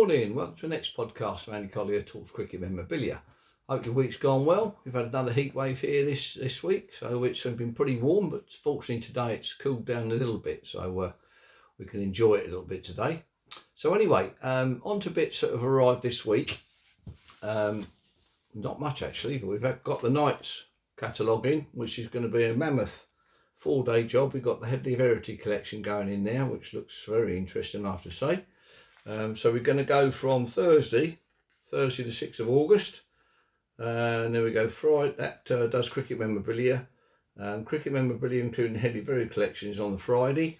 morning, welcome to the next podcast from Andy Collier-talks cricket memorabilia. Hope your week's gone well. We've had another heat wave here this week, so it's been pretty warm, but fortunately today it's cooled down a little bit, so we can enjoy it a little bit today. So anyway, on to bits that have arrived this week. Not much actually, but we've got the Knights catalogue in, which is going to be a mammoth 4-day job. We've got the Headley Verity collection going in now, which looks very interesting, I have to say. So we're going to go from Thursday the 6th of August, and then we go Friday. That does cricket memorabilia. Cricket memorabilia including the Headley Verity collection is on the Friday.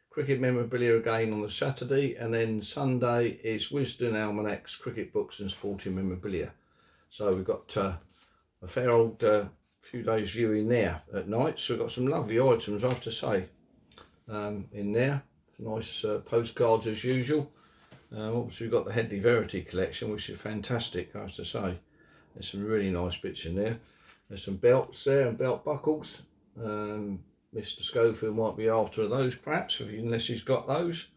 Cricket memorabilia again on the Saturday, and then Sunday is Wisden Almanacs, cricket books and sporting memorabilia. So we've got a fair old few days viewing there at night. So we've got some lovely items, I have to say, in there. Nice postcards as usual. Obviously we've got the Headley Verity collection, which is fantastic, I have to say. There's some really nice bits in there. There's some belts there and belt buckles. Mr. Schofield might be after those perhaps, unless he's got those.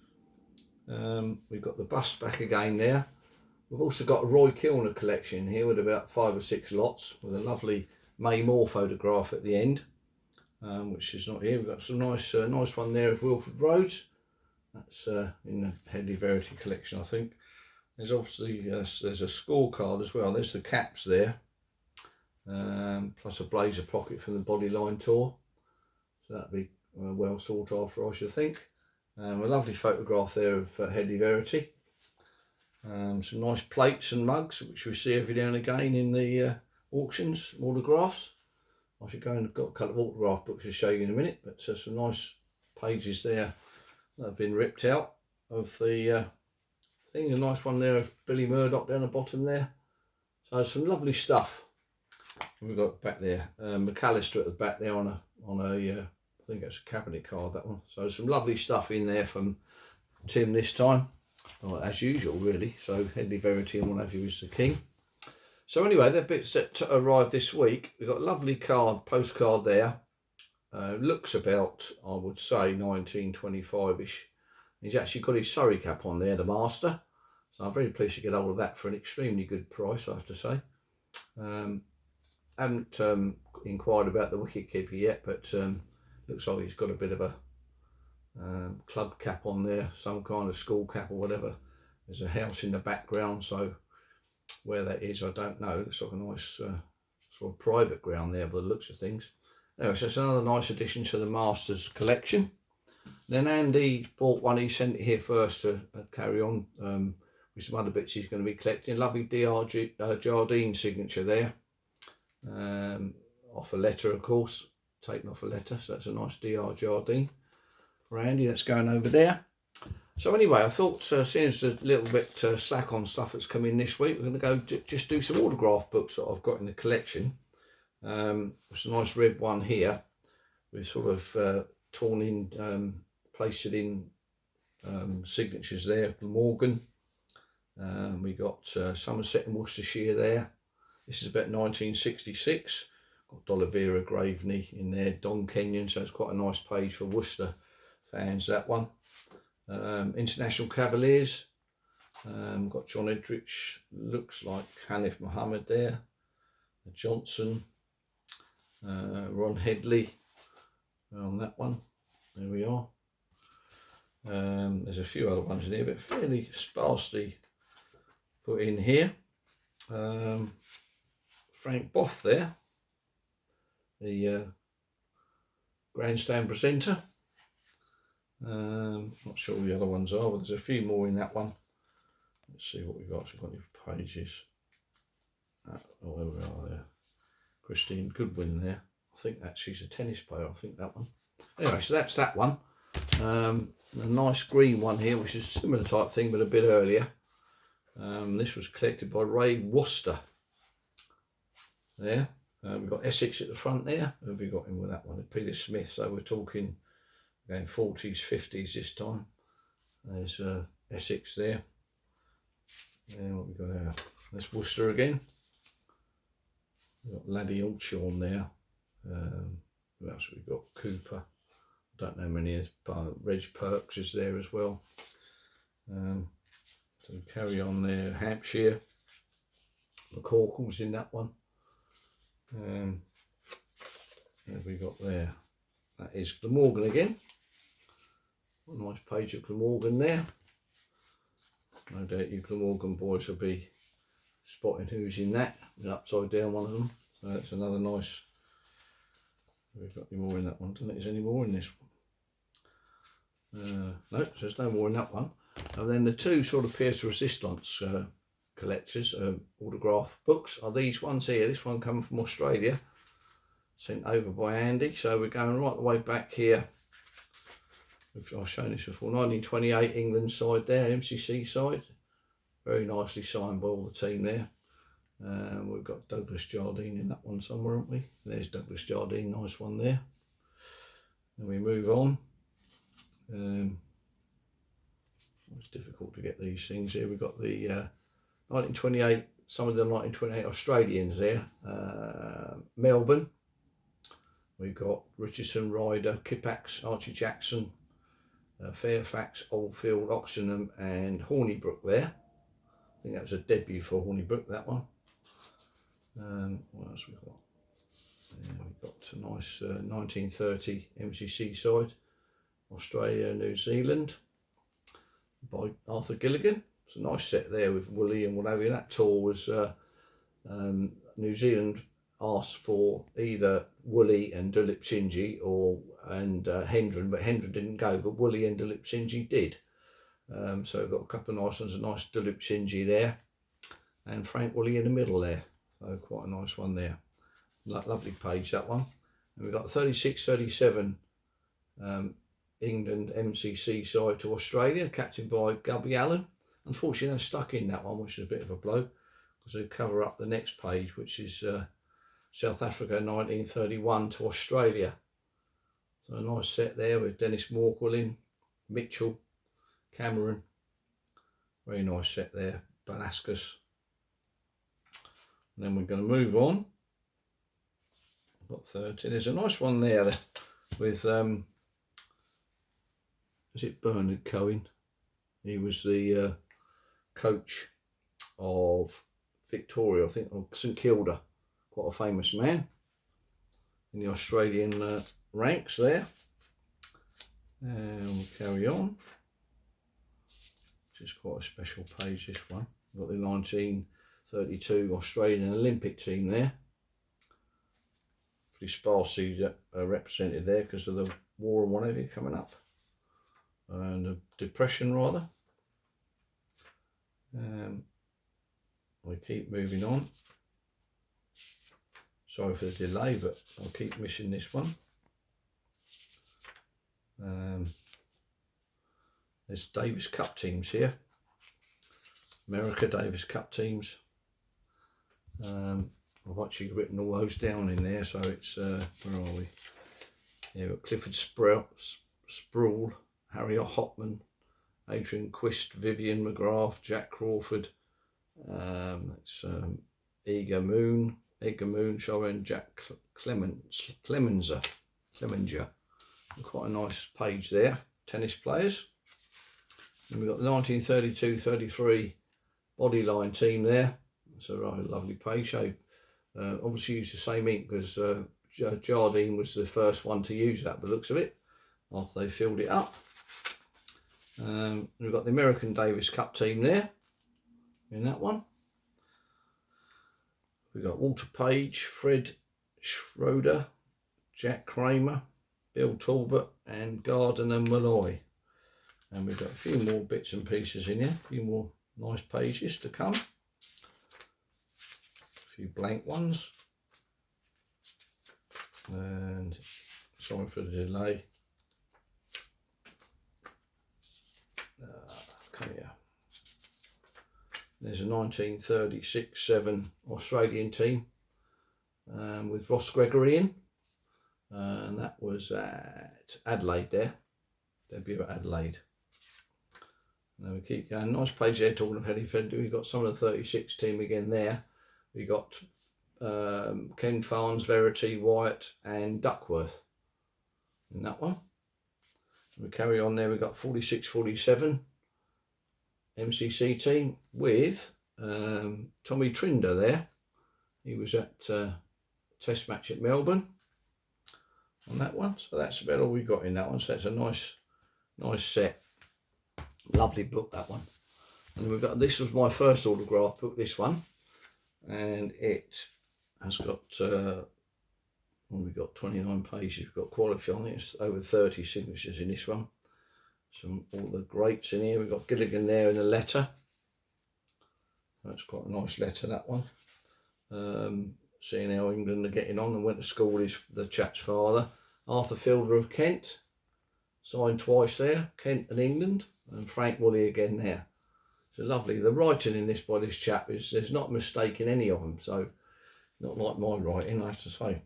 We've got the bust back again there. We've also got a Roy Kilner collection here with about 5 or 6 lots, with a lovely May Moore photograph at the end, which is not here. We've got some nice one there of Wilford Rhodes. That's in the Headley Verity collection, I think. There's obviously there's a scorecard as well. There's the caps there, plus a blazer pocket from the Bodyline tour. So that'd be well sought after, I should think. A lovely photograph there of Headley Verity. Some nice plates and mugs, which we see every now and again in the auctions, autographs. I should go and got a couple of autograph books to show you in a minute, but some nice pages there that have been ripped out of the thing. A nice one there of Billy Murdoch down the bottom there. So some lovely stuff. And we've got back there McAllister at the back there on a I think that's a cabinet card, that one. So some lovely stuff in there from Tim this time, well, as usual really. So Headley Verity and what have you is the king. So anyway, the bits that arrived this week, we've got a lovely postcard there. Looks about, I would say, 1925-ish. He's actually got his Surrey cap on there, the master. So I'm very pleased to get hold of that for an extremely good price, I have to say. Haven't inquired about the wicketkeeper yet, but looks like he's got a bit of a club cap on there, some kind of school cap or whatever. There's a house in the background, so where that is, I don't know. Looks like a nice sort of private ground there by the looks of things. Anyway, so it's another nice addition to the Masters collection. Then Andy bought one, he sent it here first to carry on with some other bits he's going to be collecting. Lovely DR Jardine signature there. Off a letter, of course, taken off a letter, so that's a nice DR Jardine for Andy. That's going over there. So anyway, I thought, seeing as a little bit slack on stuff that's come in this week, we're going to go just do some autograph books that I've got in the collection. It's a nice red one here with sort of torn in, pasted in signatures there. Morgan. We got Somerset and Worcestershire there. This is about 1966. Got D'Oliveira Graveney in there, Don Kenyon, so it's quite a nice page for Worcester fans, that one. International Cavaliers. Got John Edrich, looks like Hanif Mohammed there. Johnson. Ron Headley on that one. There we are. There's a few other ones in here, but fairly sparsely put in here. Frank Boff there, the grandstand presenter. Not sure what the other ones are, but there's a few more in that one. Let's see what we've got. So we've got any pages. Oh, there we are there. Christine Goodwin there. I think that she's a tennis player, I think that one. Anyway, so that's that one. A nice green one here, which is a similar type thing, but a bit earlier. This was collected by Ray Worcester. There. We've got Essex at the front there. Who have we got in with that one? Peter Smith. So we're talking again 40s, 50s this time. There's Essex there. And what we got there? There's Worcester again. We've got Laddie Alshorn there. Who else have we got? Cooper. I don't know many. Reg Perks is there as well. So carry on there. Hampshire, McCorkle's in that one. What have we got there? That is Glamorgan again. A nice page of Glamorgan there. No doubt you Glamorgan boys will be spotting who's in that. The upside down one of them. So that's another nice. We've got any more in that one. Don't think there's any more in this one. No, there's no more in that one. And then the two sort of pièce resistance collectors, autograph books, are these ones here. This one coming from Australia, sent over by Andy. So we're going right the way back here. I've shown this before. 1928 England side there, MCC side. Very nicely signed by all the team there. We've got Douglas Jardine in that one somewhere, haven't we? There's Douglas Jardine, nice one there. Then we move on. It's difficult to get these things here. We've got the 1928, some of the 1928 Australians there. Melbourne. We've got Richardson, Ryder, Kippax, Archie Jackson, Fairfax, Oldfield, Oxenham and Hornibrook there. I think that was a debut for Hornibrook, that one. What else we got? Yeah, we've got a nice 1930 MCC side, Australia, New Zealand, by Arthur Gilligan. It's a nice set there with Woolley and what have you. That tour was New Zealand asked for either Woolley and Dulip Sinji and Hendren, but Hendren didn't go, but Woolley and Dulip Sinji did. So we've got a couple of nice ones, a nice Dulip Sinji there, and Frank Woolley in the middle there. So quite a nice one there. Lovely page, that one. And we've got 36-37 England MCC side to Australia, captained by Gubby Allen. Unfortunately, they're stuck in that one, which is a bit of a blow, because they cover up the next page, which is South Africa 1931 to Australia. So a nice set there with Dennis Morquillin, Mitchell, Cameron. Very nice set there, Velasquez. And then we're going to move on. I've got 30. There's a nice one there with, is it Bernard Cohen? He was the coach of Victoria, I think, or St Kilda. Quite a famous man in the Australian ranks there. And we'll carry on. This is quite a special page, this one. We've got the 1932 Australian Olympic team there. Pretty sparsely represented there because of the war and whatever coming up. And the depression rather. We keep moving on. Sorry for the delay, but I'll keep missing this one. There's Davis Cup teams here. America Davis Cup teams. I've actually written all those down in there, so it's, where are we? Yeah, we've got Clifford Sproul, Harry Hopman, Adrian Quist, Vivian McGrath, Jack Crawford, it's Edgar Moon, showing Jack Clemenger. Quite a nice page there, tennis players. And we've got the 1932-33 Bodyline team there. It's a rather lovely page. So, obviously used the same ink because Jardine was the first one to use that, by the looks of it, after they filled it up. We've got the American Davis Cup team there, in that one. We've got Walter Page, Fred Schroeder, Jack Kramer, Bill Talbot and Gardner Malloy. And we've got a few more bits and pieces in here, a few more nice pages to come. A few blank ones. And sorry for the delay. Come here. There's a 1936-7 Australian team with Ross Gregory in. And that was at Adelaide there. Debut at Adelaide. Now we keep going. Nice page there talking of Hereford. We've got some of the 36 team again there. We got Ken Farnes, Verity, Wyatt and Duckworth in that one. We carry on there. We've got 46-47 MCC team with Tommy Trinder there. He was at Test match at Melbourne on that one. So that's about all we got in that one. So that's a nice set. Lovely book, that one. And we've got, this was my first autograph book, this one. And it has got, we've got 29 pages. We've got quality on it. It's over 30 signatures in this one. All the greats in here. We've got Gilligan there in a letter. That's quite a nice letter, that one. Seeing how England are getting on, and went to school with the chap's father. Arthur Fielder of Kent, signed twice there, Kent and England, and Frank Woolley again there. So lovely. The writing in this by this chap is, there's not a mistake in any of them, so not like my writing, I have to say.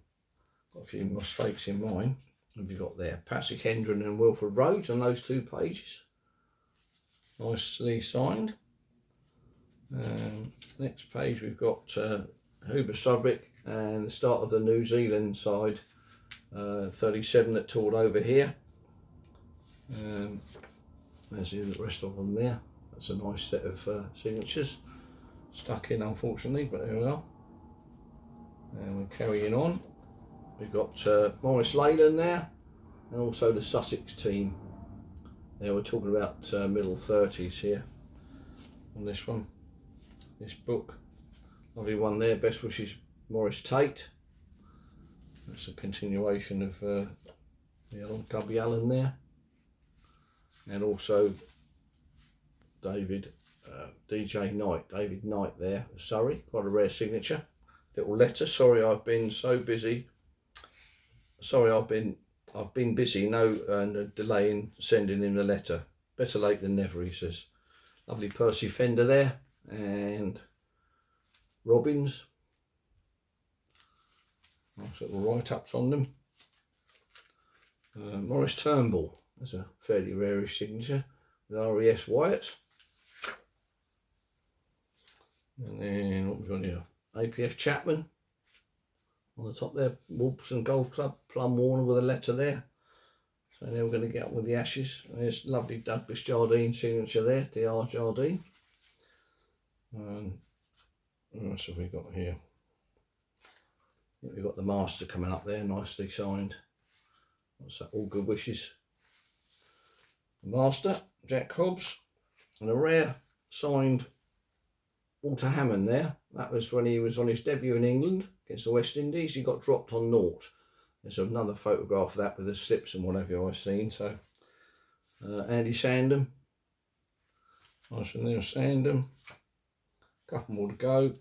Got a few mistakes in mine. What have you got there? Patrick Hendren and Wilfred Rhodes on those 2 pages. Nicely signed. Next page we've got Hubert Studwick and the start of the New Zealand side, 37 that toured over here. There's the rest of them there. That's a nice set of signatures. Stuck in, unfortunately, but there we are. And we're carrying on. We've got Maurice Leyland there, and also the Sussex team. Now we're talking about middle 30s here on this one. This book. Lovely one there. Best wishes, Maurice Tate. That's a continuation of the old Gubby Allen there. And also David DJ Knight, David Knight there, Surrey. Quite a rare signature. Little letter. Sorry, I've been so busy. Sorry, I've been busy. No delay in sending him the letter. Better late than never, he says. Lovely Percy Fender there, and Robbins. Nice little write-ups on them. Maurice Turnbull. That's a fairly rarish signature with R.E.S. Wyatt. And then what we've got here? APF Chapman on the top there. Wolverhampton Golf Club, Plum Warner with a letter there. So now we're going to get up with the Ashes. There's lovely Douglas Jardine signature there, DR Jardine. And what else have we got here? We've got the Master coming up there, nicely signed. What's that? All good wishes. The Master, Jack Hobbs, and a rare signed Walter Hammond there. That was when he was on his debut in England against the West Indies. He got dropped on naught. There's another photograph of that with the slips and whatever I've seen. So Andy Sandham, nice one there, Sandham. Couple more to go.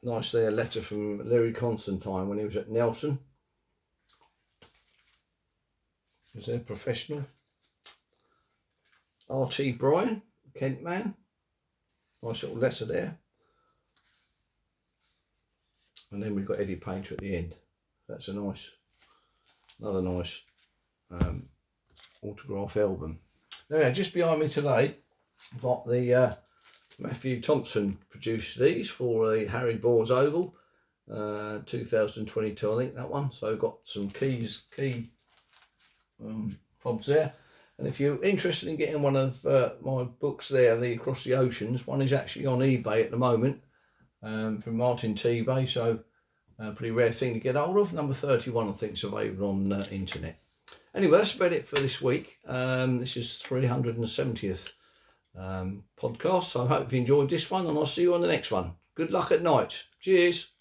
Nice there, letter from Larry Constantine when he was at Nelson. Is there professional? R.T. Bryan, Kent man. Nice little letter there. And then we've got Eddie Painter at the end. That's a nice, another nice autograph album. Now, just behind me today, I've got the Matthew Thompson produced these for the Harry Boers Oval, 2022, I think that one. So I've got some key fobs there. And if you're interested in getting one of my books there, the Across the Oceans, one is actually on eBay at the moment from Martin Tebay, so a pretty rare thing to get hold of. Number 31, I think, is available on internet. Anyway, that's about it for this week. This is 370th podcast, so I hope you enjoyed this one, and I'll see you on the next one. Good luck at night. Cheers.